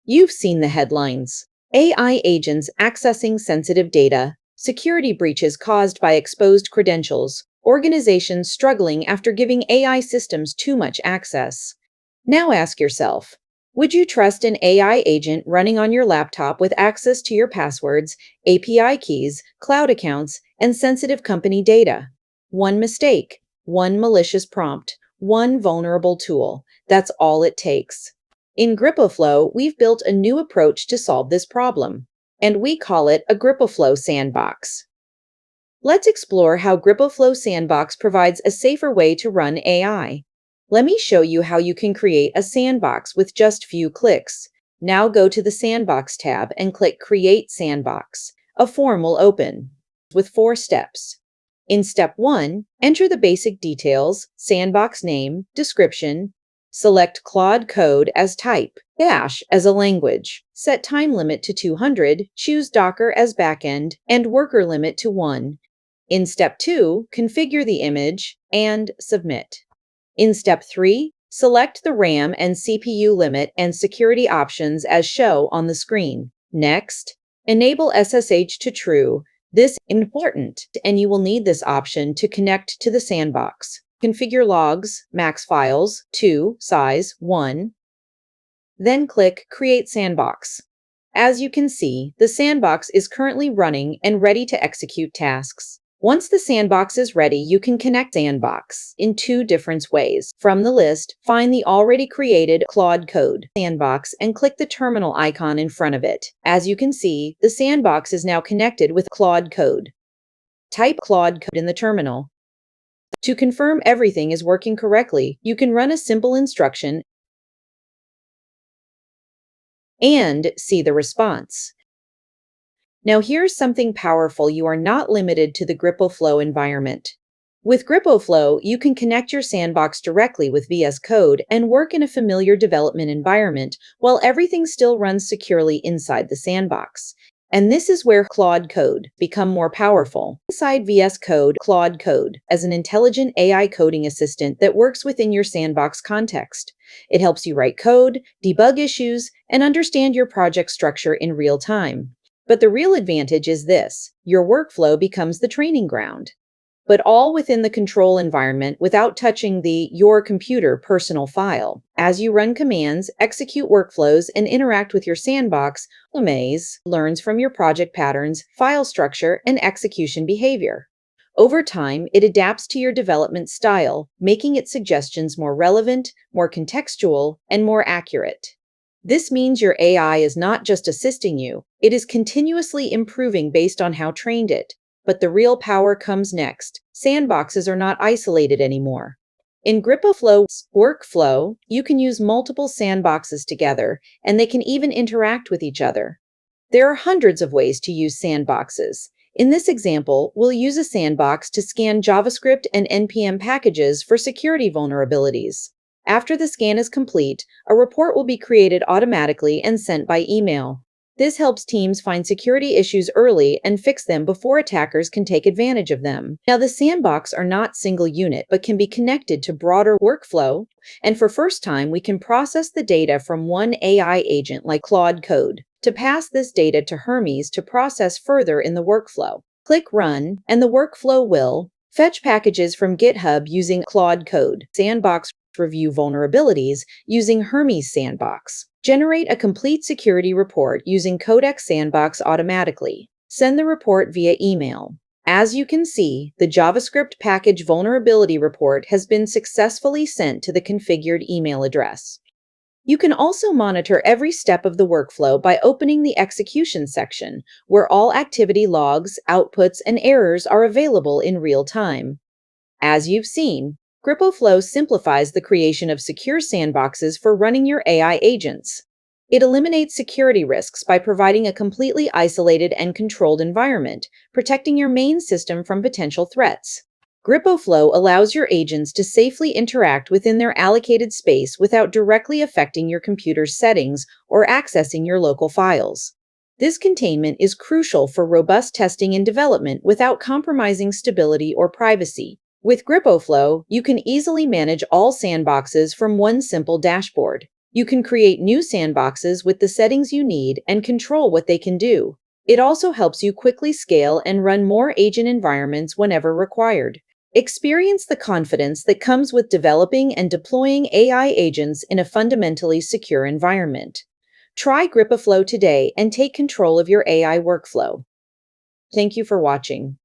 You've seen the headlines. AI agents accessing sensitive data, security breaches caused by exposed credentials, organizations struggling after giving AI systems too much access. Now ask yourself, would you trust an AI agent running on your laptop with access to your passwords, API keys, cloud accounts, and sensitive company data? One mistake, one malicious prompt, one vulnerable tool. That's all it takes. In GripoFlow, we've built a new approach to solve this problem, and we call it a GripoFlow sandbox. Let's explore how GripoFlow Sandbox provides a safer way to run AI. Let me show you how you can create a sandbox with just few clicks. Now go to the Sandbox tab and click Create Sandbox. A form will open with 4 steps. In step 1, enter the basic details, sandbox name, description. Select Claude Code as type, Dash as a language. Set time limit to 200, choose Docker as backend, and worker limit to 1. In step 2, configure the image and submit. In step 3, select the RAM and CPU limit and security options as shown on the screen. Next, enable SSH to true. This is important, and you will need this option to connect to the sandbox. Configure logs, max files, 2, size, 1. Then click Create Sandbox. As you can see, the sandbox is currently running and ready to execute tasks. Once the sandbox is ready, you can connect Sandbox in 2 different ways. From the list, find the already created Claude Code sandbox and click the terminal icon in front of it. As you can see, the sandbox is now connected with Claude Code. Type Claude Code in the terminal. To confirm everything is working correctly, you can run a simple instruction and see the response. Now here's something powerful: you are not limited to the GripoFlow environment. With GripoFlow, you can connect your sandbox directly with VS Code and work in a familiar development environment while everything still runs securely inside the sandbox. And this is where Claude Code becomes more powerful. Inside VS Code, Claude Code as an intelligent AI coding assistant that works within your sandbox context. It helps you write code, debug issues, and understand your project structure in real time. But the real advantage is this: your workflow becomes the training ground. But all within the control environment without touching the Your Computer personal file. As you run commands, execute workflows, and interact with your sandbox, Maze learns from your project patterns, file structure, and execution behavior. Over time, it adapts to your development style, making its suggestions more relevant, more contextual, and more accurate. This means your AI is not just assisting you, it is continuously improving based on how trained it. But the real power comes next. Sandboxes are not isolated anymore. In GripoFlow's workflow, you can use multiple sandboxes together, and they can even interact with each other. There are hundreds of ways to use sandboxes. In this example, we'll use a sandbox to scan JavaScript and NPM packages for security vulnerabilities. After the scan is complete, a report will be created automatically and sent by email. This helps teams find security issues early and fix them before attackers can take advantage of them. Now, the sandbox are not single unit, but can be connected to broader workflow. And for first time, we can process the data from one AI agent like Claude Code to pass this data to Hermes to process further in the workflow. Click Run, and the workflow will fetch packages from GitHub using Claude Code, Sandbox review vulnerabilities using Hermes Sandbox, generate a complete security report using Codex Sandbox automatically, send the report via email. As you can see, the JavaScript package vulnerability report has been successfully sent to the configured email address. You can also monitor every step of the workflow by opening the execution section, where all activity logs, outputs, and errors are available in real time. As you've seen, GripoFlow simplifies the creation of secure sandboxes for running your AI agents. It eliminates security risks by providing a completely isolated and controlled environment, protecting your main system from potential threats. GripoFlow allows your agents to safely interact within their allocated space without directly affecting your computer's settings or accessing your local files. This containment is crucial for robust testing and development without compromising stability or privacy. With GripoFlow, you can easily manage all sandboxes from one simple dashboard. You can create new sandboxes with the settings you need and control what they can do. It also helps you quickly scale and run more agent environments whenever required. Experience the confidence that comes with developing and deploying AI agents in a fundamentally secure environment. Try GripoFlow today and take control of your AI workflow. Thank you for watching.